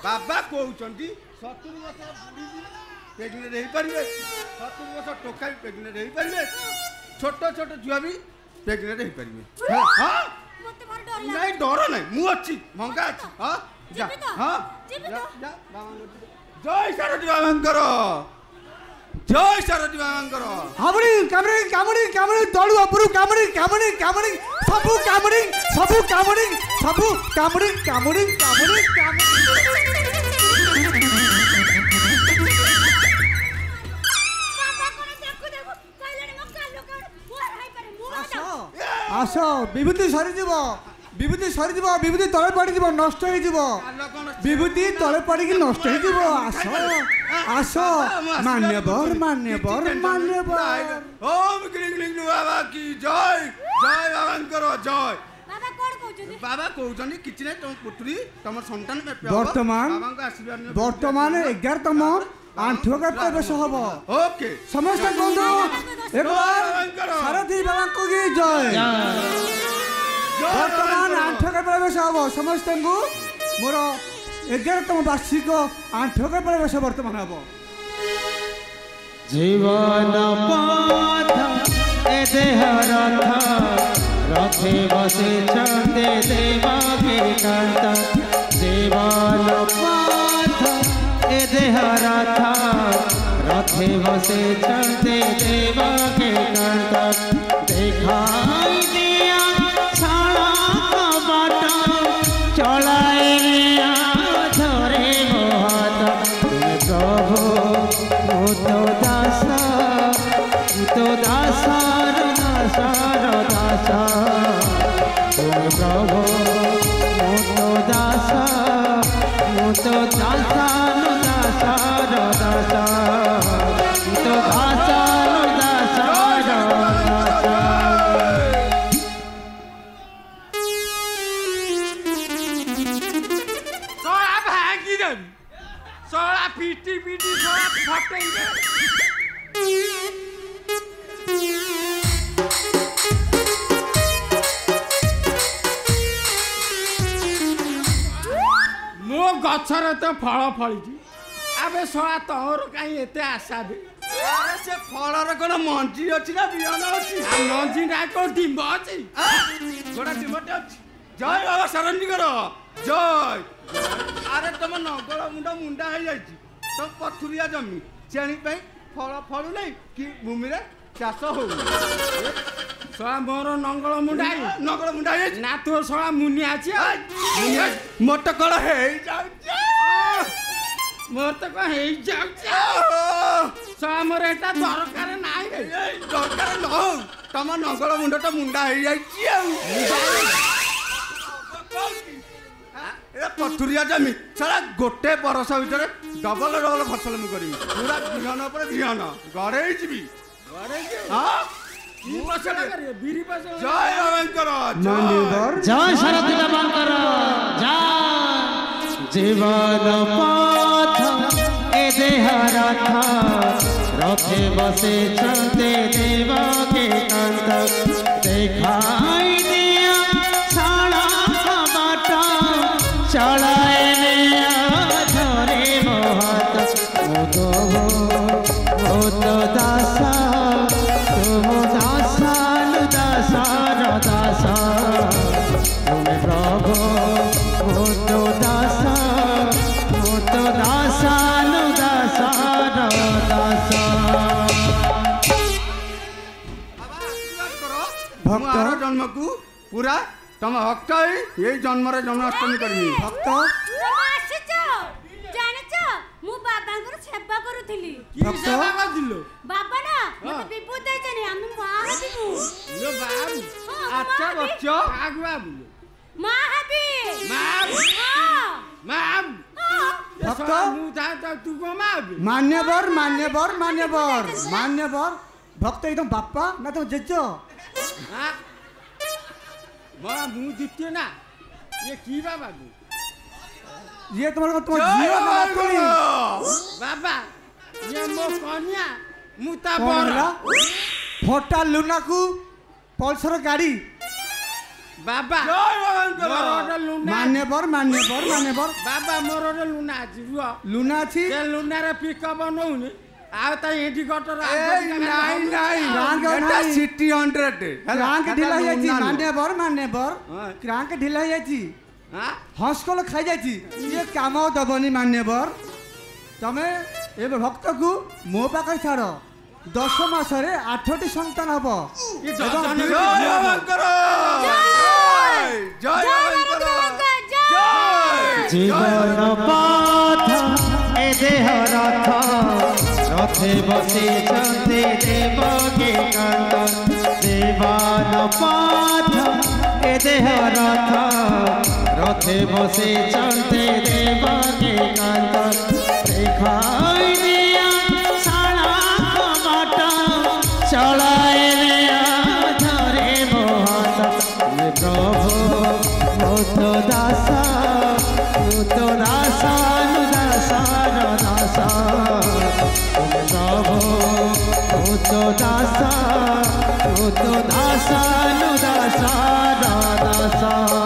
बाबा कहउचंती 70 वर्ष बुढ़ी प्रेग्नेंट रही पारिबे 70 वर्ष टोका भी प्रेग्नेंट रही पारिबे छोट छोट छुआ भी प्रेग्नेंट रही पारिबे हां मते मार डर लाग नहीं डर नहीं मु अच्छी मंगा अछि हां जा हां जा जय सरस्वती बाबांकर जय सरस्वती बाबांकर हाबड़ी कामड़ी कामड़ी कामड़ी तळु उपरु कामड़ी कामड़ी कामड़ी सबु कामड़ी सबु कामड़ी सबु कामड़ी कामड़ी कामड़ी आस विभूति सरी जीव विभूति सरी जीव विभूति तले पड़ी जीव नष्ट हो जीव विभूति तले पड़ी की नष्ट हो जीव आस आस मान्यवर मान्यवर मान्यवर ओम क्लीं क्लीं बाबा की जय जय बाबांकर जय बाबा कोन कहउछथि बाबा कहउछथि किछि नै तुम पुत्री तुम संतान पे वर्तमान बाबांका आशीर्वाद वर्तमान 11तम आंठो का प्रवेश हबो ओके समस्त बंधु एक बार सारथी बाबा को की जय वर्तमान आंठो का प्रवेश हबो समस्त को मोर 11तम वार्षिक आंठो का प्रवेश वर्तमान हबो जीवन पथ ए देह रथ रथे बसे चंदे देवा के कांत जीवन पथ ए देह रथ रथे बसे चलते देवा के कांत देखाई दिया साड़ा बाट चलाए धरे मोहत तुम प्रभु तो दास दास तुम प्रभु तो दास तो दास सोला पीटी पीटी सोला फटेंगे मो गछरे तो फल फली आबे सोला तोर कहीं एते आशा दे अरे से फलर कोन मंजी अछि ना बियान अछि आ मंजी ना को डिंब अछि गोडा डिंबटे अछि जय बाबा शरणी करो जय अरे तुम नगल मुंडा मुंडा हो जाए तो पथुरिया जमी चेणी फल फलु नहीं कि भूमि रे चाष हो सला मोर नंगल मुंडा ना तो सला मुनिया अछि मोट कल हे मोर तो कह हे सला मोर एटा दरकार नाही दरकार न तुम नगल मुंडा तो मुंडा हो जाए पथुरिया जमी सारा गोटे बरस भर डबल डबल फसल मुझे करी पूरा बिहन पर बिहन गड़े जी जय बाबांकर जय सरस्वती बाबांकर जय जीवन पथ ए देह रथ रथे बसे चलते देवा के कांत देखाई दिया साड़ा बाट चलाए धरे मोहत तो दास तुम दासानु दासार दास तुम प्रभु तो दासानु दासार दास भक्त जन्म को पूरा तुम भक्त ये जन्म रे जन्माष्टमी करनी भक्त मु बाबांकर सेवा करूथिली की सेवा करदिलो बाबा ना मते विभूत देचनी हम मां हबी यो बाबू अच्छा बच्चो आग बाबू मां हबी मां भक्त मु था तू को मां मान्यवर मान्यवर मान्यवर मान्यवर भक्त एकदम बापा ना तो जेजो हां मां मु दित्य ना ये की बाबा ये तुम्हारे को जियो ना बाबा ये मो कन्या मुता बरा फोटा लुना को पल्सर गाड़ी बाबा मान्यवर मान्यवर मान्यवर बाबा मोर गोटे लुना अछि रुह लुना अछि से लुना रे पिकअप नउनी आ त इंडिकेटर सिटी 100 क्रांक ढिला जायछि मान्यवर मान्यवर क्रांक ढिला जायछि हॉस्कल खाई जायछि ये काम दबनी मान्यवर तमे ए भक्त को मो पाकर छाड़ 10 मासरे 8टी संतान हबो जीवन पाथ ए देह रथ रथे बसी चंदे देवके कांत जीवन पाथ ए देह रथ रथे बसी चंदे देवके कांत देखाई दिया साला कबाट चलाए धरे मोहत प्रभु मोत दासा तो दासा दासा दासा प्रभु तो दासा दासा दासा दासा